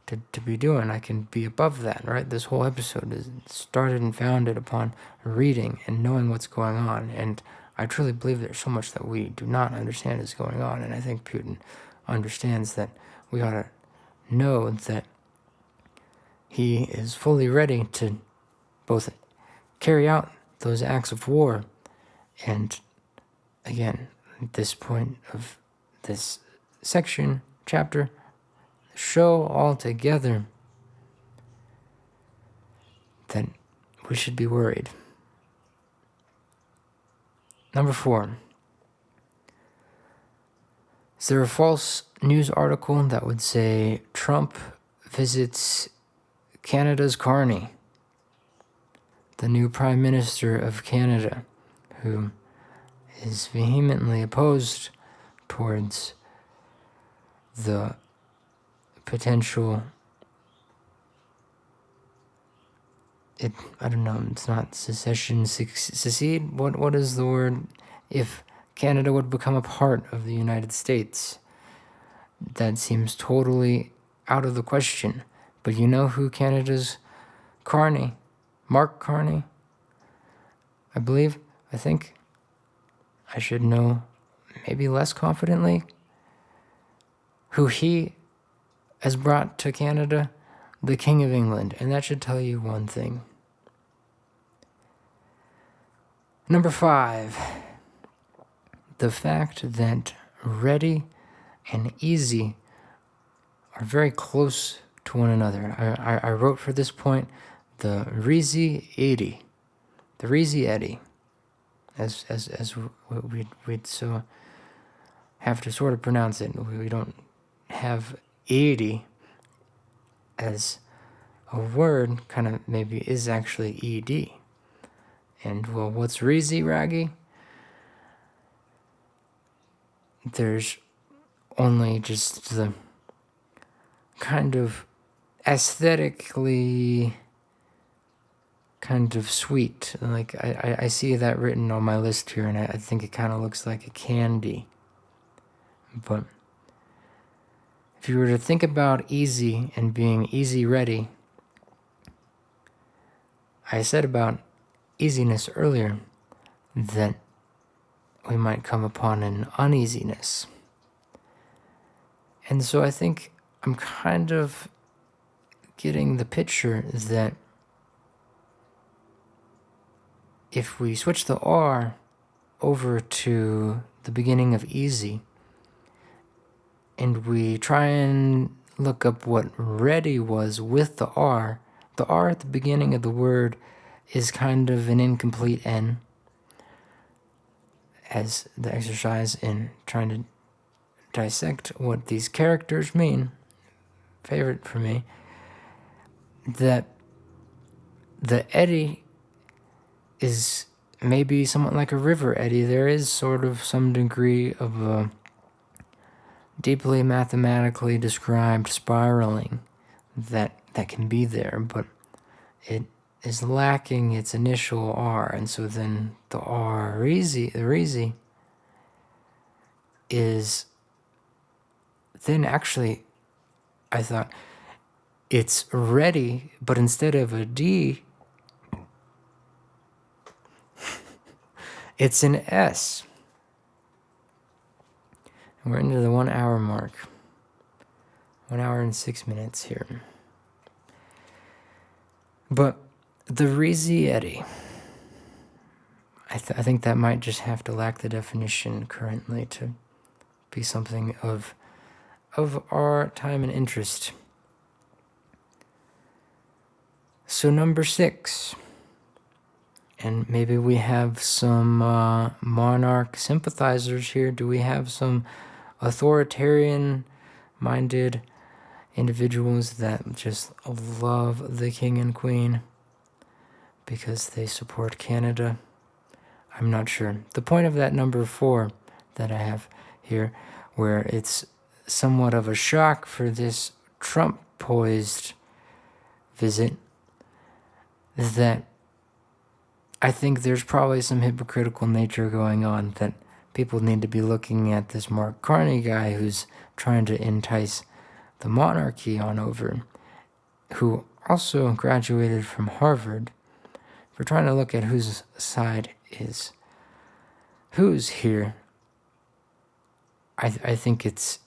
to be doing. I can be above that, right? This whole episode is started and founded upon reading and knowing what's going on, and I truly believe there's so much that we do not understand is going on, and I think Putin understands that we ought to know that he is fully ready to both carry out those acts of war and, again, at this point of this section, chapter, show altogether that we should be worried. Number 4. Is there a false news article that would say Trump visits Canada's Carney, the new Prime Minister of Canada, who is vehemently opposed towards the potential, it's not secession, secede? What is the word? If Canada would become a part of the United States, that seems totally out of the question. But you know who Canada's Carney, Mark Carney, I think I should know maybe less confidently, who he has brought to Canada? The King of England. And that should tell you one thing. Number 5, the fact that ready and easy are very close to one another. I wrote for this point the Reezy Eddy, the Reezy Eddy, as we'd so have to sort of pronounce it. We don't have Eddy as a word, kind of maybe is actually ED. And well, what's Reezy, Raggy? There's only just the kind of aesthetically kind of sweet. Like I see that written on my list here, and I think it kind of looks like a candy. But if you were to think about easy and being easy ready, I said about easiness earlier, that we might come upon an uneasiness. And so I think I'm kind of getting the picture that if we switch the R over to the beginning of easy, and we try and look up what ready was with the R at the beginning of the word is kind of an incomplete N, as the exercise in trying to dissect what these characters mean, favorite for me, that the eddy is maybe somewhat like a river eddy. There is sort of some degree of a deeply mathematically described spiraling that can be there, but it is lacking its initial R, and so then the easy is then actually, I thought, it's ready, but instead of a D, it's an S. And we're into the 1 hour mark. 1 hour and 6 minutes here. But the Rizzietti, I think that might just have to lack the definition currently to be something of our time and interest. So number 6, and maybe we have some monarch sympathizers here. Do we have some authoritarian-minded individuals that just love the king and queen because they support Canada? I'm not sure. The point of that number 4 that I have here, where it's somewhat of a shock for this Trump-poised visit, is that I think there's probably some hypocritical nature going on, that people need to be looking at this Mark Carney guy who's trying to entice the monarchy on over, who also graduated from Harvard. If we're trying to look at whose side is who's here, I think it's,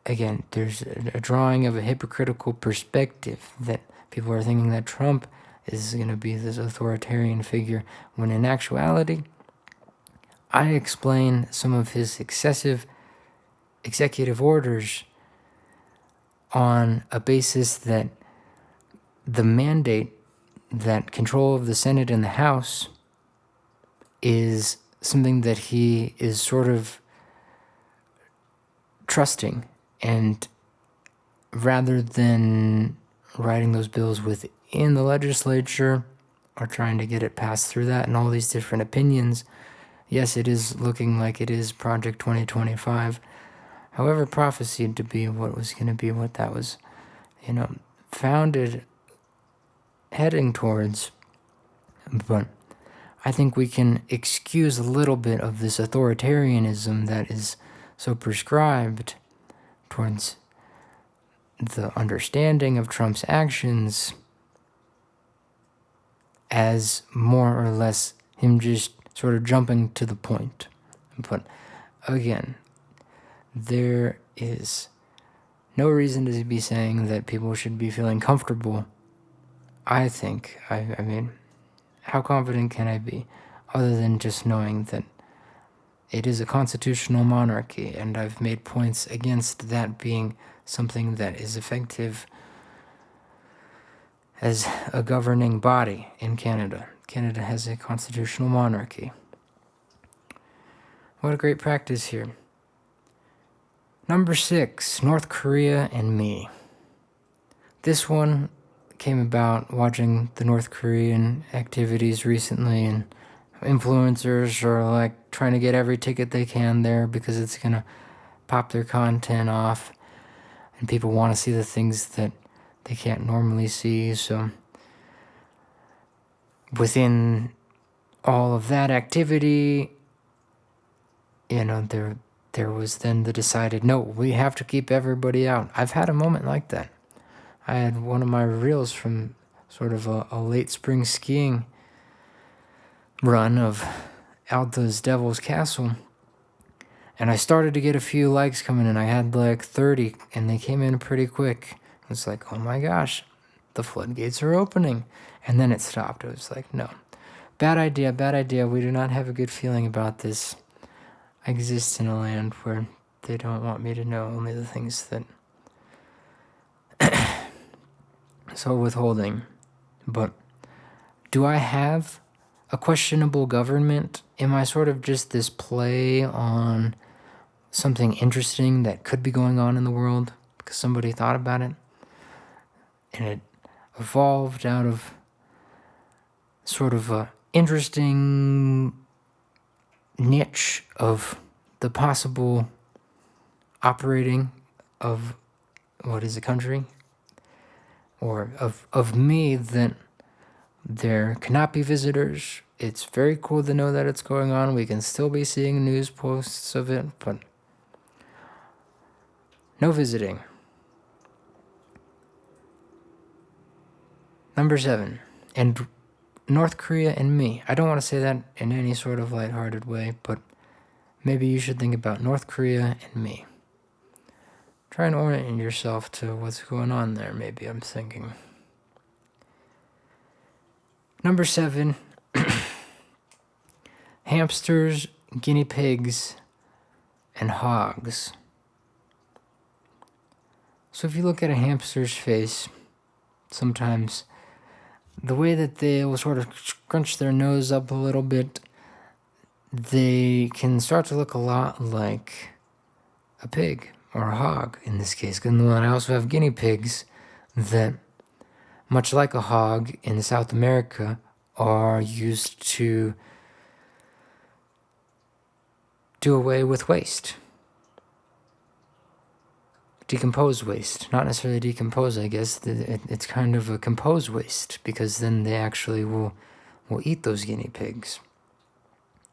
again, there's a drawing of a hypocritical perspective that people are thinking that Trump is going to be this authoritarian figure, when in actuality, I explain some of his excessive executive orders on a basis that the mandate, that control of the Senate and the House, is something that he is sort of trusting, and rather than writing those bills within the legislature or trying to get it passed through that and all these different opinions, yes, it is looking like it is Project 2025, however prophesied to be what was going to be, what that was, founded, heading towards. But I think we can excuse a little bit of this authoritarianism that is so prescribed towards the understanding of Trump's actions as more or less him just sort of jumping to the point. But again, there is no reason to be saying that people should be feeling comfortable. I think, I mean, how confident can I be other than just knowing that it is a constitutional monarchy, and I've made points against that being something that is effective as a governing body in Canada. Canada has a constitutional monarchy. What a great practice here. Number 6, North Korea and me. This one came about watching the North Korean activities recently, and influencers are like trying to get every ticket they can there because it's going to pop their content off, and people want to see the things that they can't normally see. So within all of that activity, there was then the decided, no, we have to keep everybody out. I've had a moment like that. I had one of my reels from sort of a late spring skiing run of Alta's Devil's Castle, and I started to get a few likes coming in. I had like 30, and they came in pretty quick. It's like, oh my gosh, the floodgates are opening. And then it stopped. It was like, no, bad idea, bad idea. We do not have a good feeling about this. I exist in a land where they don't want me to know only the things that so withholding. But do I have a questionable government? Am I sort of just this play on something interesting that could be going on in the world because somebody thought about it and it evolved out of sort of a interesting niche of the possible operating of what is a country, or of me, that there cannot be visitors. It's very cool to know that it's going on. We can still be seeing news posts of it, but no visiting. Number 7, and North Korea and me. I don't want to say that in any sort of lighthearted way, but maybe you should think about North Korea and me. Try and orient yourself to what's going on there, maybe, I'm thinking. Number 7, hamsters, guinea pigs, and hogs. So if you look at a hamster's face, sometimes the way that they will sort of scrunch their nose up a little bit, they can start to look a lot like a pig, or a hog in this case. And then I also have guinea pigs that, much like a hog in South America, are used to do away with waste. Decompose waste. Not necessarily decompose, I guess. It's kind of a compose waste, because then they actually will eat those guinea pigs.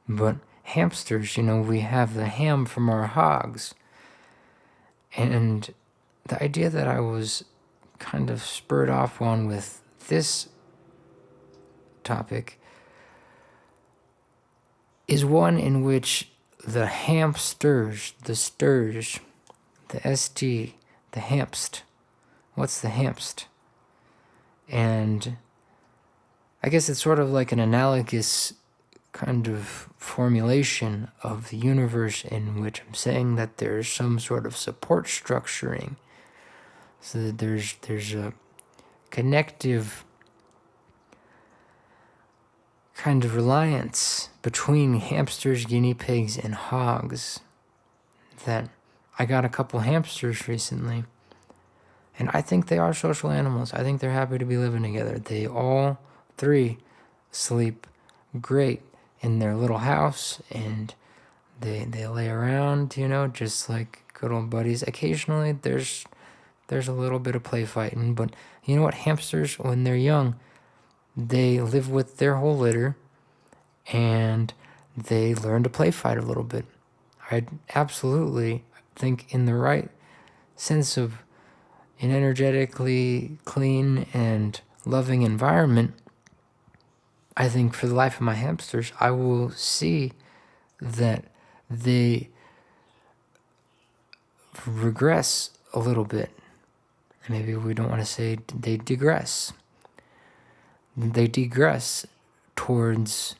But hamsters, we have the ham from our hogs. And the idea that I was kind of spurred off on with this topic is one in which the hamsters, the sturge, the ST, the hamst. What's the hamst? And I guess it's sort of like an analogous kind of formulation of the universe in which I'm saying that there's some sort of support structuring, so that there's a connective kind of reliance between hamsters, guinea pigs, and hogs. That I got a couple hamsters recently, and I think they are social animals. I think they're happy to be living together. They all 3 sleep great in their little house, and they lay around, just like good old buddies. Occasionally there's a little bit of play fighting, but you know what? Hamsters, when they're young, they live with their whole litter, and they learn to play fight a little bit. I absolutely think, in the right sense of an energetically clean and loving environment, I think for the life of my hamsters, I will see that they regress a little bit. Maybe we don't want to say they digress. They digress towards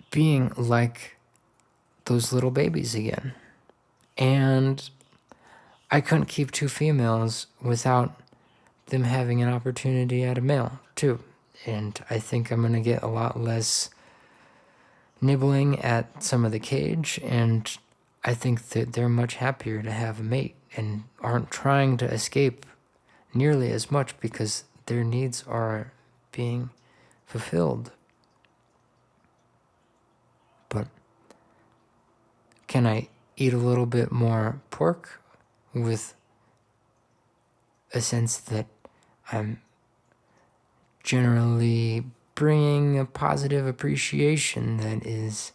being like those little babies again. And I couldn't keep 2 females without them having an opportunity at a male, too. And I think I'm going to get a lot less nibbling at some of the cage, and I think that they're much happier to have a mate and aren't trying to escape nearly as much because their needs are being fulfilled. But can I eat a little bit more pork with a sense that I'm generally bringing a positive appreciation that is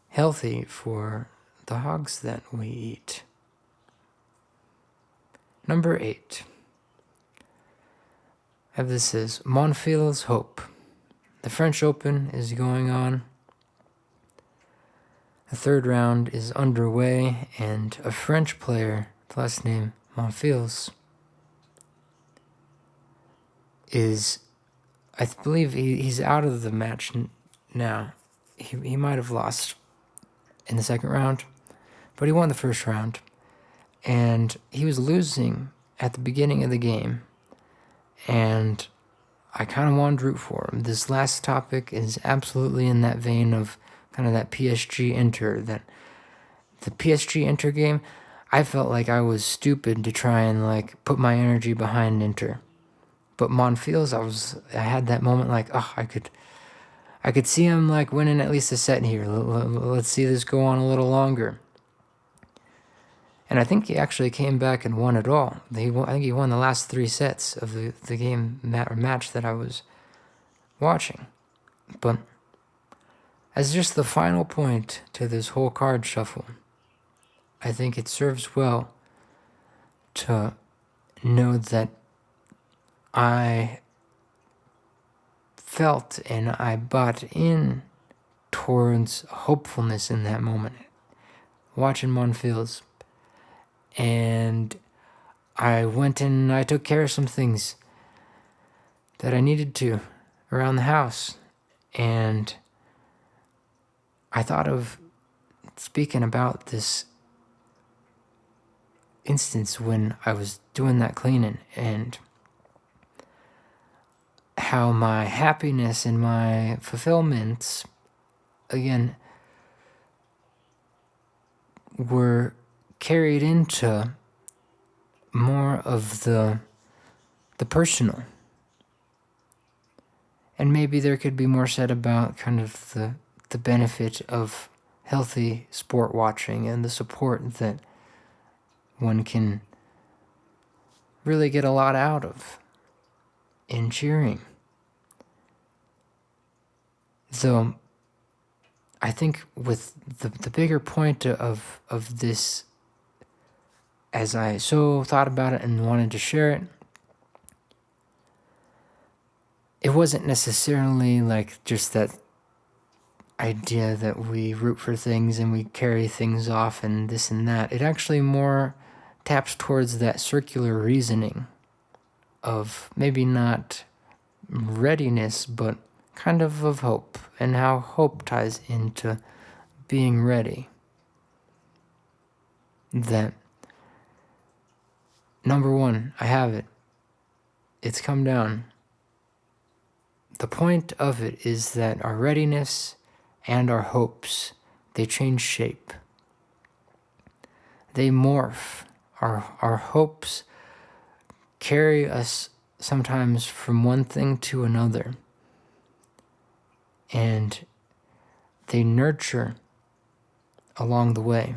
healthy for the hogs that we eat? Number 8. I have this as Monfils Hope. The French Open is going on. The third round is underway, and a French player, the last name Monfils, is, I believe he's out of the match now. He might have lost in the second round, but he won the first round. And he was losing at the beginning of the game, and I kind of wanted to root for him. This last topic is absolutely in that vein of kind of that PSG Inter, that the PSG Inter game. I felt like I was stupid to try and like put my energy behind Inter, but Monfils, I had that moment like, oh, I could see him like winning at least a set here. Let's see this go on a little longer. And I think he actually came back and won it all. I think he won the last 3 sets of the game or match that I was watching. But as just the final point to this whole card shuffle, I think it serves well to know that I felt and I bought in towards hopefulness in that moment, watching Monfils. And I went and I took care of some things that I needed to around the house. And I thought of speaking about this instance when I was doing that cleaning, and how my happiness and my fulfillments, again, were carried into more of the personal. And maybe there could be more said about kind of the benefit of healthy sport watching and the support that one can really get a lot out of in cheering. So I think with the bigger point of this, as I so thought about it and wanted to share it, it wasn't necessarily like just that idea that we root for things and we carry things off and this and that. It actually more taps towards that circular reasoning of maybe not readiness, but kind of hope, and how hope ties into being ready. That, number one, I have it. It's come down. The point of it is that our readiness and our hopes, they change shape. They morph. Our hopes carry us sometimes from one thing to another. And they nurture along the way.